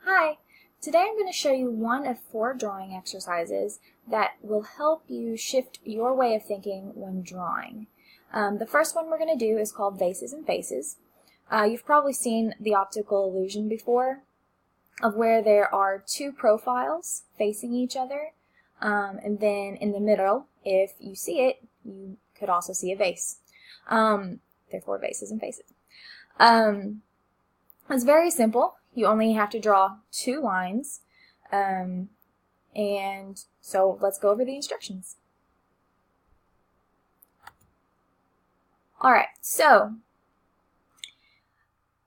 Hi, today I'm going to show you one of 4 drawing exercises that will help you shift your way of thinking when drawing. The first one we're going to do is called Vases and Faces. You've probably seen the optical illusion before of where there are 2 profiles facing each other, and then in the middle, if you see it, you could also see a vase. Therefore, Vases and Faces. It's very simple. You only have to draw 2 lines, and so let's go over the instructions. Alright, so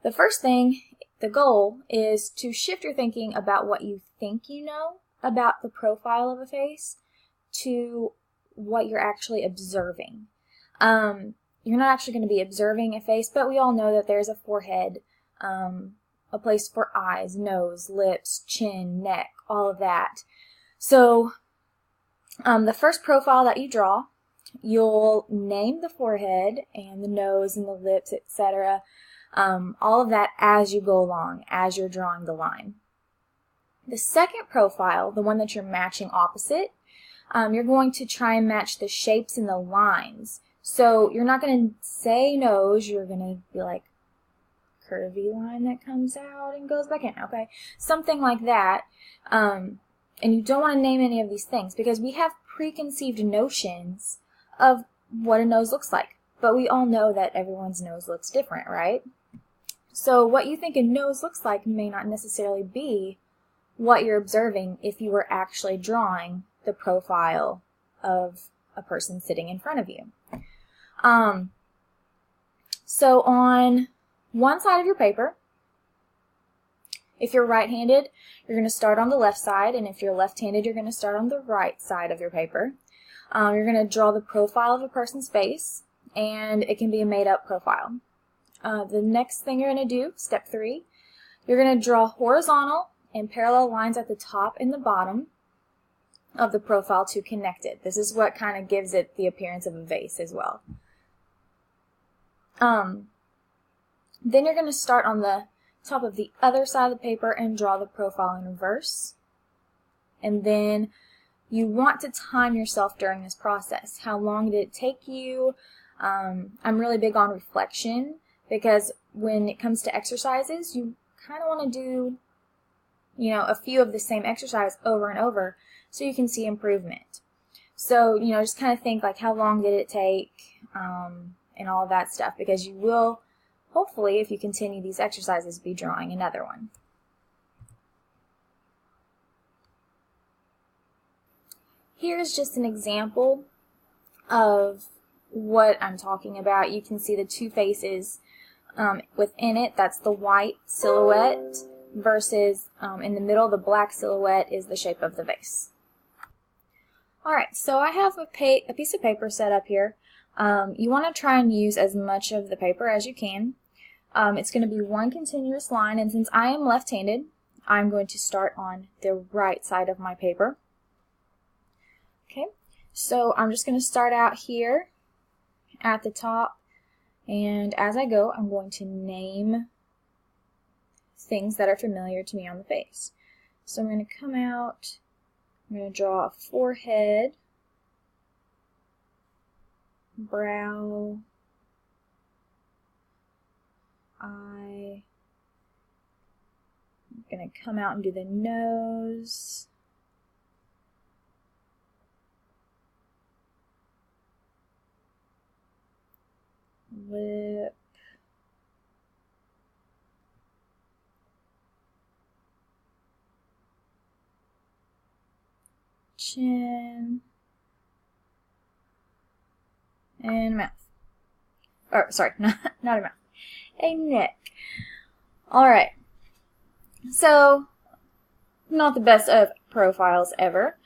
the first thing, the goal, is to shift your thinking about what you think you know about the profile of a face to what you're actually observing. You're not actually going to be observing a face, but we all know that there's a forehead, a place for eyes, nose, lips, chin, neck, all of that. So the first profile that you draw, you'll name the forehead and the nose and the lips, etc., all of that as you go along, as you're drawing the line. The second profile, the one that you're matching opposite, you're going to try and match the shapes and the lines. So you're not going to say nose, you're going to be like, curvy line that comes out and goes back in, okay? Something like that. And you don't want to name any of these things because we have preconceived notions of what a nose looks like. But we all know that everyone's nose looks different, right? So what you think a nose looks like may not necessarily be what you're observing if you were actually drawing the profile of a person sitting in front of you. So on one side of your paper, if you're right-handed, you're going to start on the left side, and if you're left-handed, you're going to start on the right side of your paper. You're going to draw the profile of a person's face, and it can be a made-up profile. The next thing you're going to do, step 3, you're going to draw horizontal and parallel lines at the top and the bottom of the profile to connect it. This is what kind of gives it the appearance of a vase as well. Then you're going to start on the top of the other side of the paper and draw the profile in reverse. And then you want to time yourself during this process. How long did it take you? I'm really big on reflection because when it comes to exercises, you kind of want to do, a few of the same exercise over and over so you can see improvement. So, just kind of think like how long did it take and all of that stuff, because you will, hopefully, if you continue these exercises, be drawing another one. Here's just an example of what I'm talking about. You can see the 2 faces within it. That's the white silhouette versus in the middle, the black silhouette is the shape of the vase. Alright, so I have a piece of paper set up here. You want to try and use as much of the paper as you can. It's going to be one continuous line, and since I am left-handed, I'm going to start on the right side of my paper. Okay, so I'm just going to start out here at the top, and as I go, I'm going to name things that are familiar to me on the face. So I'm going to come out, I'm going to draw a forehead, brow, eye. I'm going to come out and do the nose. Lip. Chin. And mouth. Or, sorry, not a mouth. A neck. Alright. So, not the best of profiles ever.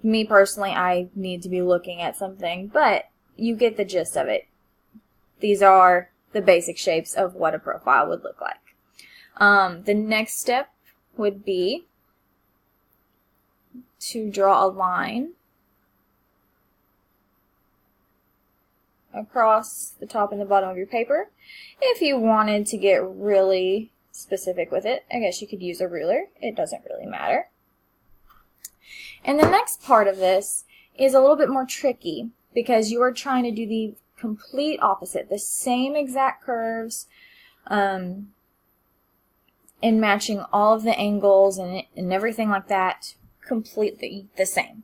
Me personally, I need to be looking at something, but you get the gist of it. These are the basic shapes of what a profile would look like. The next step would be to draw a line across the top and the bottom of your paper. If you wanted to get really specific with it. I guess you could use a ruler. It doesn't really matter. And the next part of this is a little bit more tricky because you are trying to do the complete opposite, the same exact curves, and matching all of the angles and everything like that completely the same.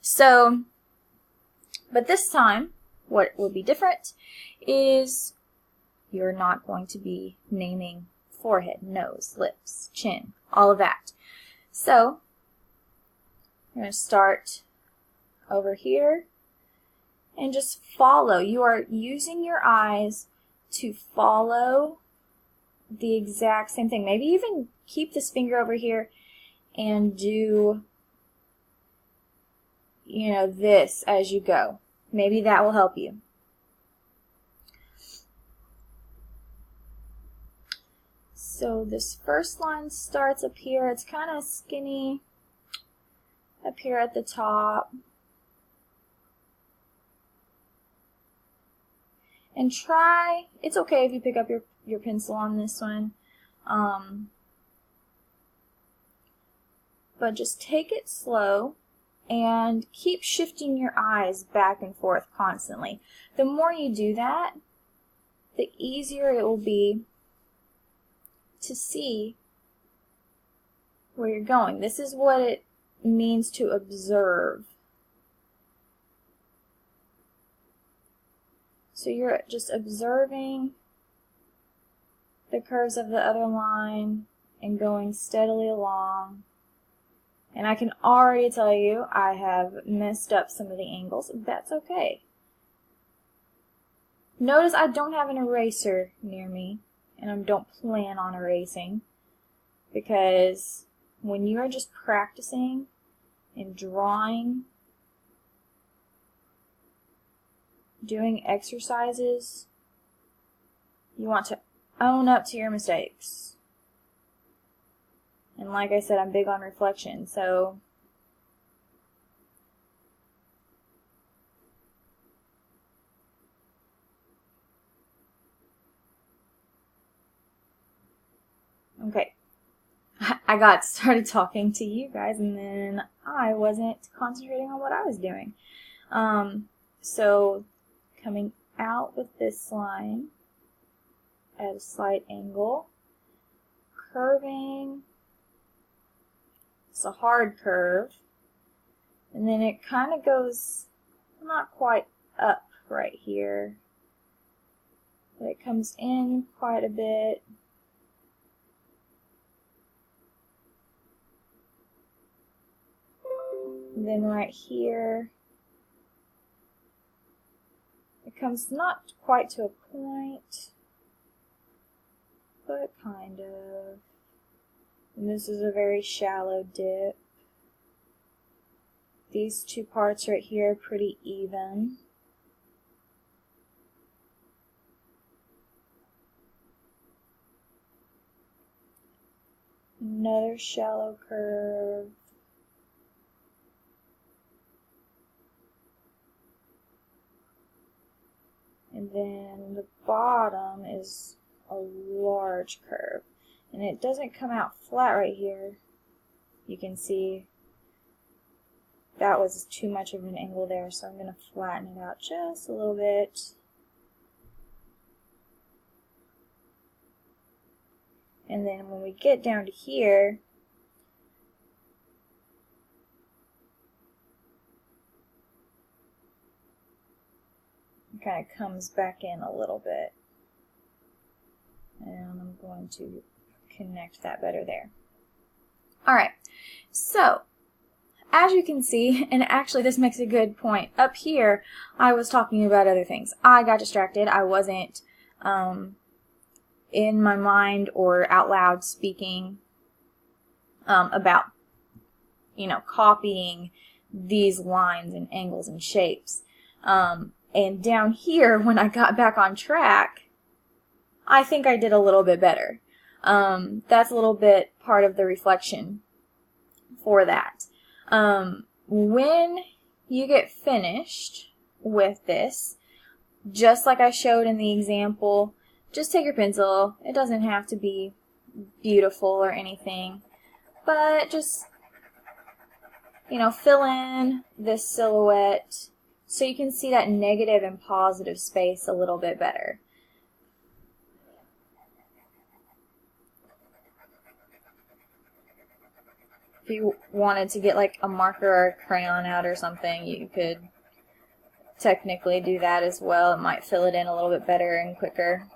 So, but this time, what will be different is you're not going to be naming forehead, nose, lips, chin, all of that. So, I'm going to start over here and just follow. You are using your eyes to follow the exact same thing. Maybe even keep this finger over here and do, you know, this as you go. Maybe that will help you. So this first line starts up here. It's kind of skinny up here at the top. And try, it's okay if you pick up your pencil on this one, but just take it slow and keep shifting your eyes back and forth constantly. The more you do that, the easier it will be to see where you're going. This is what it means to observe. So you're just observing the curves of the other line and going steadily along. And I can already tell you I have messed up some of the angles. That's okay. Notice I don't have an eraser near me, and I don't plan on erasing, because when you are just practicing and drawing, doing exercises, you want to own up to your mistakes. And like I said, I'm big on reflection, so okay. I got started talking to you guys and then I wasn't concentrating on what I was doing. So coming out with this line at a slight angle, curving. It's a hard curve, and then it kind of goes not quite up right here, but it comes in quite a bit. And then right here, it comes not quite to a point, but kind of. And this is a very shallow dip. These two parts right here are pretty even. Another shallow curve. And then the bottom is a large curve. And it doesn't come out flat right here. You can see that was too much of an angle there, so I'm going to flatten it out just a little bit. And then when we get down to here, it kind of comes back in a little bit. And I'm going to connect that better there. Alright, so as you can see, and actually this makes a good point, up here I was talking about other things. I got distracted. I wasn't in my mind or out loud speaking about, you know, copying these lines and angles and shapes. And down here, when I got back on track, I think I did a little bit better. That's a little bit part of the reflection for that. When you get finished with this, just like I showed in the example, just take your pencil. It doesn't have to be beautiful or anything, but just, you know, fill in this silhouette so you can see that negative and positive space a little bit better. If you wanted to get like a marker or a crayon out or something, you could technically do that as well. It might fill it in a little bit better and quicker.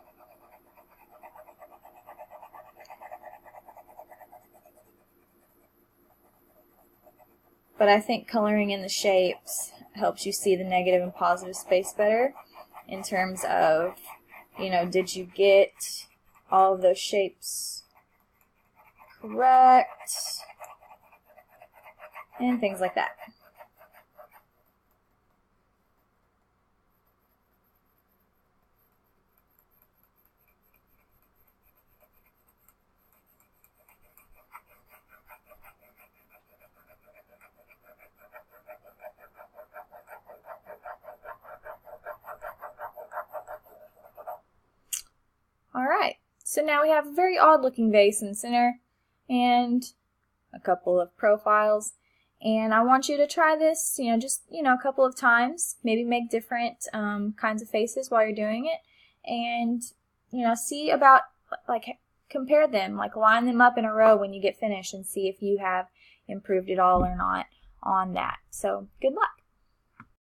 But I think coloring in the shapes helps you see the negative and positive space better in terms of, you know, did you get all of those shapes correct? And things like that. Alright, so now we have a very odd looking vase in the center and a couple of profiles. And I want you to try this, you know, just, you know, a couple of times. Maybe make different kinds of faces while you're doing it. And, you know, see about, like, compare them. Like, line them up in a row when you get finished and see if you have improved at all or not on that. So, good luck.